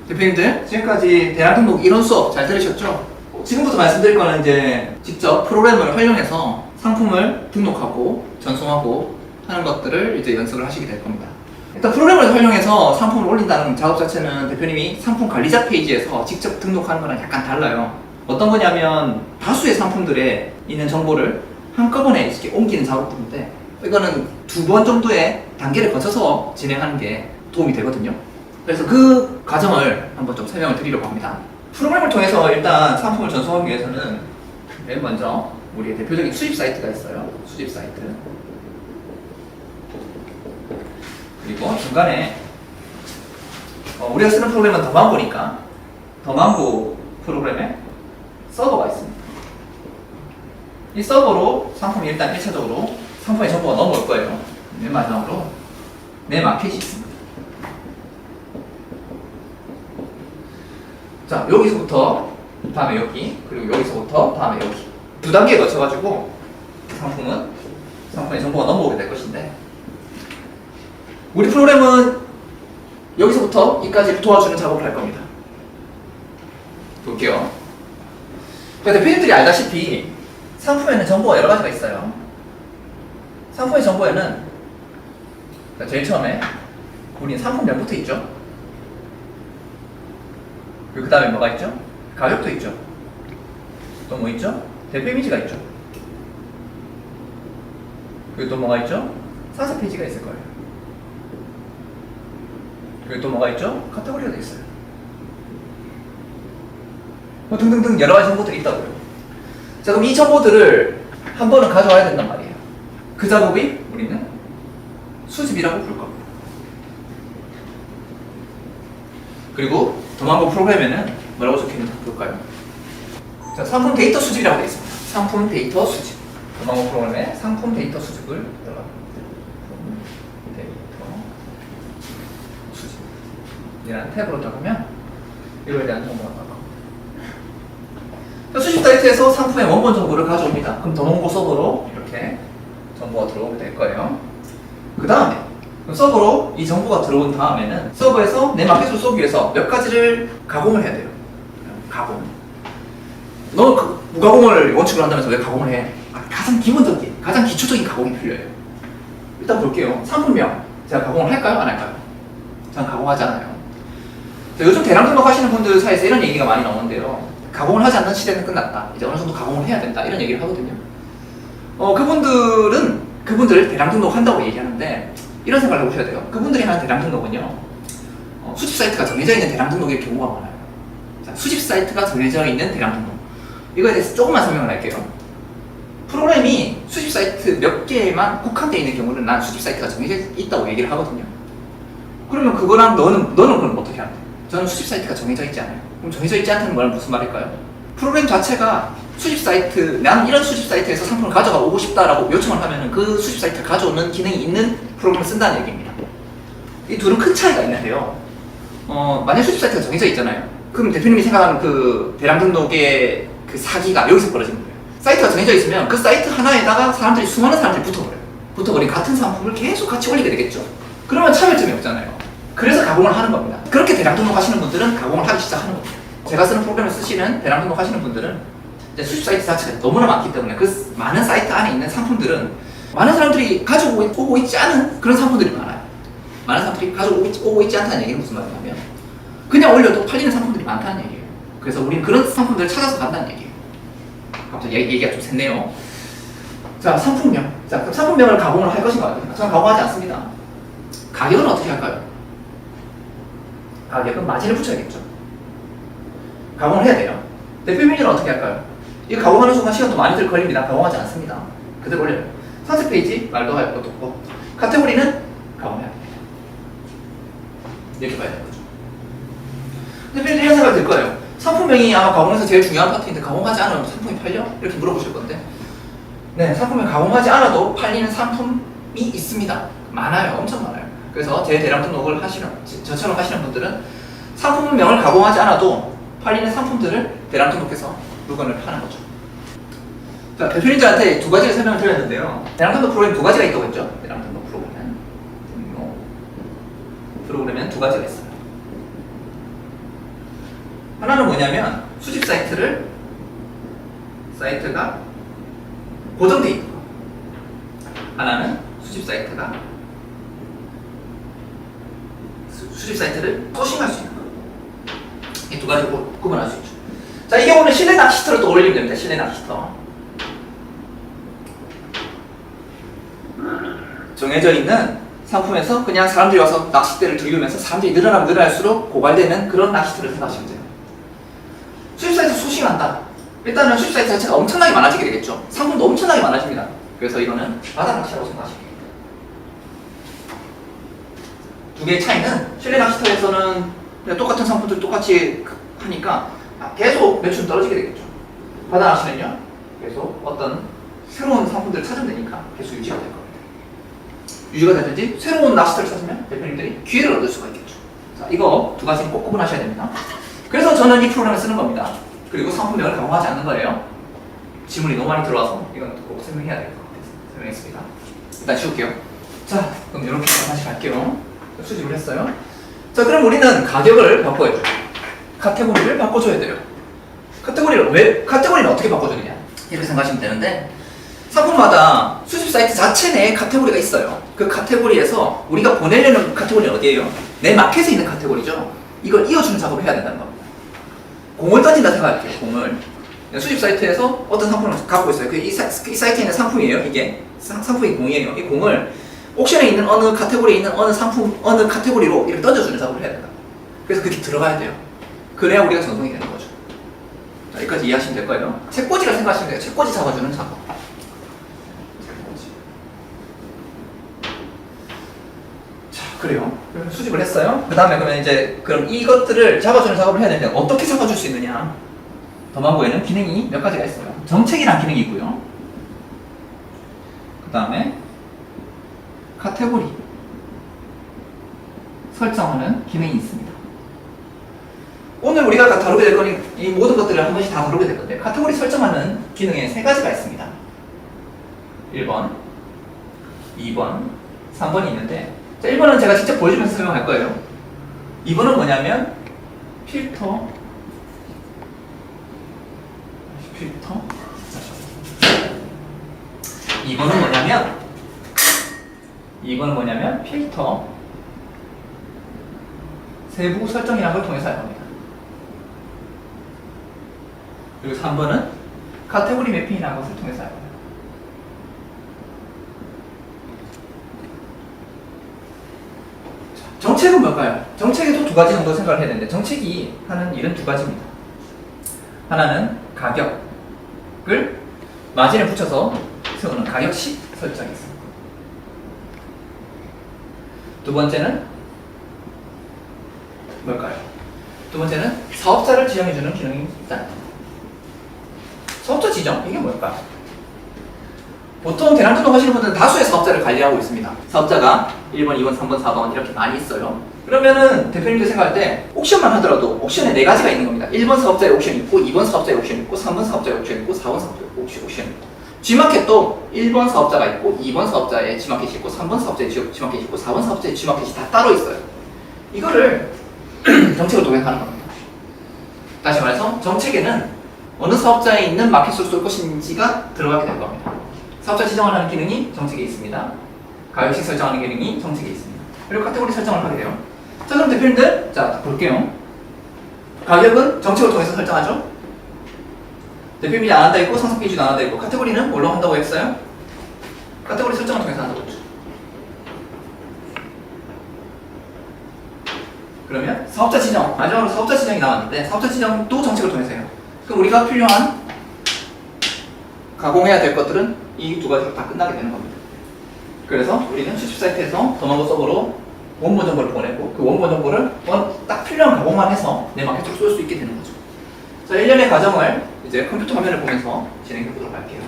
대표님들 지금까지 대량 등록 이론 수업 잘 들으셨죠? 지금부터 말씀드릴 거는 이제 직접 프로그램을 활용해서 상품을 등록하고 전송하고 하는 것들을 이제 연습을 하시게 될 겁니다. 일단 프로그램을 활용해서 상품을 올린다는 작업 자체는 대표님이 상품 관리자 페이지에서 직접 등록하는 거랑 약간 달라요. 어떤 거냐면 다수의 상품들에 있는 정보를 한꺼번에 이렇게 옮기는 작업들인데 이거는 2번 정도의 단계를 거쳐서 진행하는 게 도움이 되거든요. 그래서 그 과정을 한번 좀 설명을 드리려고 합니다. 프로그램을 통해서 일단 상품을 전송하기 위해서는 맨 먼저 우리의 대표적인 수집 사이트가 있어요. 수집 사이트. 그리고 중간에 우리가 쓰는 프로그램은 더만고니까 더만고 프로그램에 서버가 있습니다. 이 서버로 상품이 일단 1차적으로 상품의 정보가 넘어올 거예요. 맨 마지막으로 내 마켓이 있습니다. 자, 여기서부터 다음에 여기, 그리고 여기서부터 다음에 여기 2단계에 거쳐가지고 상품의 정보가 넘어오게 될 것인데 우리 프로그램은 여기서부터 이까지 도와주는 작업을 할 겁니다. 볼게요. 그러니까 대표님들이 알다시피 상품에는 정보가 여러 가지가 있어요. 상품의 정보에는 제일 처음에 우리는 상품명부터 있죠. 그 다음에 뭐가 있죠? 가격도 있죠. 또 뭐 있죠? 대표 이미지가 있죠. 그리고 또 뭐가 있죠? 상세 페이지가 있을 거예요. 그리고 또 뭐가 있죠? 카테고리가 있어요. 뭐 등등등 여러 가지 정보들이 있다고요. 자, 그럼 이 정보들을 한 번은 가져와야 된단 말이에요. 그 작업이 우리는 수집이라고 부를 겁니다. 그리고 더만고 프로그램에는 뭐라고 적혀있는지 볼까요? 자, 상품 데이터 수집이라고 되어 있습니다. 상품 데이터 수집. 더만고 프로그램에 상품 데이터 수집을 들어갑니다. 데이터 수집. 이라는 탭으로 들어가면 이거에 대한 정보가 나옵니다. 수집 사이트에서 상품의 원본 정보를 가져옵니다. 그럼 더만고 서버로 이렇게 정보가 들어오게 될 거예요. 그 다음에 서버로 이 정보가 들어온 다음에는 서버에서 내 마켓으로 쏘기 위해서 몇 가지를 가공을 해야 돼요. 가공. 너 무가공을 원칙으로 한다면서 왜 가공을 해? 가장 기본적인, 가장 기초적인 가공이 필요해요. 일단 볼게요. 상품명 제가 가공을 할까요? 안 할까요? 저는 가공하지 않아요. 자, 요즘 대량 등록하시는 분들 사이에서 이런 얘기가 많이 나오는데요. 가공을 하지 않는 시대는 끝났다. 이제 어느 정도 가공을 해야 된다. 이런 얘기를 하거든요. 그분들을 대량 등록한다고 얘기하는데 이런 생각을 해보셔야 돼요. 그분들이 하는 대량 등록은요, 수집 사이트가 정해져 있는 대량 등록의 경우가 많아요. 자, 수집 사이트가 정해져 있는 대량 등록. 이거에 대해서 조금만 설명을 할게요. 프로그램이 수집 사이트 몇 개에만 국한되어 있는 경우는 난 수집 사이트가 정해져 있다고 얘기를 하거든요. 그러면 그거랑 너는 그럼 어떻게 하는데? 저는 수집 사이트가 정해져 있지 않아요. 그럼 정해져 있지 않다는 말 무슨 말일까요? 프로그램 자체가 수집 사이트, 난 이런 수집 사이트에서 상품을 가져가 오고 싶다라고 요청을 하면 그 수집 사이트를 가져오는 기능이 있는 프로그램을 쓴다는 얘기입니다. 이 둘은 큰 차이가 있는데요. 만약 수집 사이트가 정해져 있잖아요. 그럼 대표님이 생각하는 그 대량 등록의 그 사기가 여기서 벌어지는 거예요. 사이트가 정해져 있으면 그 사이트 하나에다가 수많은 사람들이 붙어버려요. 붙어버린 같은 상품을 계속 같이 올리게 되겠죠. 그러면 차별점이 없잖아요. 그래서 가공을 하는 겁니다. 그렇게 대량 등록하시는 분들은 가공을 하기 시작하는 겁니다. 제가 쓰는 프로그램을 쓰시는 대량 등록하시는 분들은 이제 수집 사이트 자체가 너무나 많기 때문에 그 많은 사이트 안에 있는 상품들은 많은 사람들이 가지고 오고 있지 않은 그런 상품들이 많아요. 많은 사람들이 가지고 오고 있지 않다는 얘기는 무슨 말이냐면 그냥 올려도 팔리는 상품들이 많다는 얘기예요. 그래서 우리는 그런 상품들을 찾아서 간다는 얘기예요. 갑자기 얘기가 좀 샜네요. 자, 상품명. 자, 그럼 상품명을 가공을 할 것인가 말입니까? 저는 가공하지 않습니다. 가격은 어떻게 할까요? 가격은 마진을 붙여야겠죠. 가공을 해야 돼요. 대표 이미지는 어떻게 할까요? 이거 가공하는 순간 시간도 많이 걸립니다. 가공하지 않습니다. 그대로 올려요. 상세 페이지 말도 할 것도 없고 카테고리는 가공해야 됩니다. 이렇게 봐야 되는 거죠. 대표님들 이런 생각이 들 거예요. 상품명이 아마 가공에서 제일 중요한 파트인데 가공하지 않으면 상품이 팔려? 이렇게 물어보실 건데 네, 상품명 가공하지 않아도 팔리는 상품이 있습니다. 많아요. 엄청 많아요. 그래서 제 대량 등록을 저처럼 하시는 분들은 상품명을 가공하지 않아도 팔리는 상품들을 대량 등록해서 물건을 파는 거죠. 자, 대표님들한테 두 가지를 설명을 드렸는데요. 대량 등록 프로그램 두 가지가 있다고 했죠. 대량 등록 프로그램은 두 가지가 있어요. 하나는 뭐냐면 수집 사이트가 고정되어 있는 거. 하나는 수집 사이트를 소싱할 수 있는 거. 이 두 가지로 구분할 수 있죠. 자, 이 경우는 실내 낚시터를 또 올리면 됩니다. 실내 낚시터. 정해져 있는 상품에서 그냥 사람들이 와서 낚싯대를 들이우면서 사람들이 늘어나면 늘어날수록 고갈되는 그런 낚시터를 생각하시면 돼요. 수집 사이트 소싱한다. 일단은 수집 사이트 자체가 엄청나게 많아지게 되겠죠. 상품도 엄청나게 많아집니다. 그래서 이거는 바다 낚시라고 생각하시면 돼요. 두 개의 차이는 실내 낚시터에서는 그냥 똑같은 상품들 똑같이 하니까 계속 매출은 떨어지게 되겠죠. 바다 낚시는요, 계속 어떤 새로운 상품들을 찾으면 되니까 계속 유지가 될 겁니다. 유지가 되든지 새로운 낚시터를 찾으면 대표님들이 기회를 얻을 수가 있겠죠. 자, 이거 두 가지는 꼭 구분하셔야 됩니다. 그래서 저는 이 프로그램을 쓰는 겁니다. 그리고 상품명을 강화하지 않는 거예요. 질문이 너무 많이 들어와서 이건 꼭 설명해야 될 것 같아서 설명했습니다. 일단 지울게요. 자, 그럼 이렇게 다시 갈게요. 수집을 했어요. 자, 그럼 우리는 가격을 바꿔야 돼요. 카테고리를 바꿔줘야 돼요. 카테고리는 어떻게 바꿔주느냐? 이렇게 생각하시면 되는데, 상품마다 수집 사이트 자체 내에 카테고리가 있어요. 그 카테고리에서 우리가 보내려는 카테고리는 어디예요? 내 마켓에 있는 카테고리죠. 이걸 이어주는 작업을 해야 된다는 겁니다. 공을 던진다 생각할게요. 공을 수집 사이트에서 어떤 상품을 갖고 있어요. 이 사이트에 있는 상품이에요. 이게 상품이 공이에요. 이 공을 옥션에 있는 어느 카테고리에 있는 어느 상품, 어느 카테고리로 이렇게 던져주는 작업을 해야 된다. 그래서 그게 들어가야 돼요. 그래야 우리가 전송이 되는 거죠. 자, 여기까지 이해하시면 될 거예요. 책꽂이라 생각하시면 돼요. 책꽂이 잡아주는 작업. 자, 그래요. 수집을 했어요. 그 다음에 그러면 이제 그럼 이것들을 잡아주는 작업을 해야 되는데 어떻게 잡아줄 수 있느냐? 더만고에는 기능이 몇 가지가 있어요. 정책이라는 기능이 있고요. 그 다음에 카테고리 설정하는 기능이 있습니다. 오늘 우리가 다루게 될 거니 이 모든 것들을 한 번씩 다 다루게 될 건데, 카테고리 설정하는 기능에 세 가지가 있습니다. 1번, 2번, 3번이 있는데, 자, 1번은 제가 직접 보여주면서 설명할 거예요. 2번은 뭐냐면 필터 2번은 뭐냐면 필터 세부 설정이라는 걸 통해서 할 겁니다. 그리고 3번은 카테고리 매핑이라는 것을 통해서 할 겁니다. 정책은 뭘까요? 정책에도 두 가지 정도 생각을 해야 되는데, 정책이 하는 일은 두 가지입니다. 하나는 가격을 마진에 붙여서 세우는 가격식 설정이 있습니다. 두 번째는 뭘까요? 두 번째는 사업자를 지정해주는 기능이 있다는 겁니다. 사업자 지정? 이게 뭘까요? 보통 대량등록 하시는 분들은 다수의 사업자를 관리하고 있습니다. 사업자가 1번, 2번, 3번, 4번 이렇게 많이 있어요. 그러면은 대표님들 생각할 때 옥션만 하더라도 옥션에 네 가지가 있는 겁니다. 1번 사업자의 옥션이 있고, 2번 사업자의 옥션이 있고, 3번 사업자의 옥션이 있고, 4번 사업자의 옥션이 있고, G마켓도 1번 사업자가 있고, 2번 사업자의 G마켓이 있고, 3번 사업자의 G마켓이 있고, 4번 사업자의 G마켓이 다 따로 있어요. 이거를 정책을 통해 하는 겁니다. 다시 말해서 정책에는 어느 사업자에 있는 마켓으로 쏠 것인지가 들어가게 될 겁니다. 사업자 지정을 하는 기능이 정책에 있습니다. 가격식 설정하는 기능이 정책에 있습니다. 그리고 카테고리 설정을 하게 돼요. 자, 그럼 대표님들, 자, 볼게요. 가격은 정책을 통해서 설정하죠. 대표님이 안 한다 있고, 상승 기준 안 한다 있고, 카테고리는 뭘로 한다고 했어요? 카테고리 설정을 통해서 한다고 했죠. 그러면 사업자 지정, 마지막으로 사업자 지정이 나왔는데, 사업자 지정도 정책을 통해서 해요. 그럼 우리가 필요한 가공해야 될 것들은 이 두 가지로 다 끝나게 되는 겁니다. 그래서 우리는 수집 사이트에서 더만고 서버로 원본 정보를 보내고, 그 원본 정보를 딱 필요한 가공만 해서 내 마켓으로 쏠 수 있게 되는 거죠. 자, 1년의 과정을 이제 컴퓨터 화면을 보면서 진행해 보도록 할게요.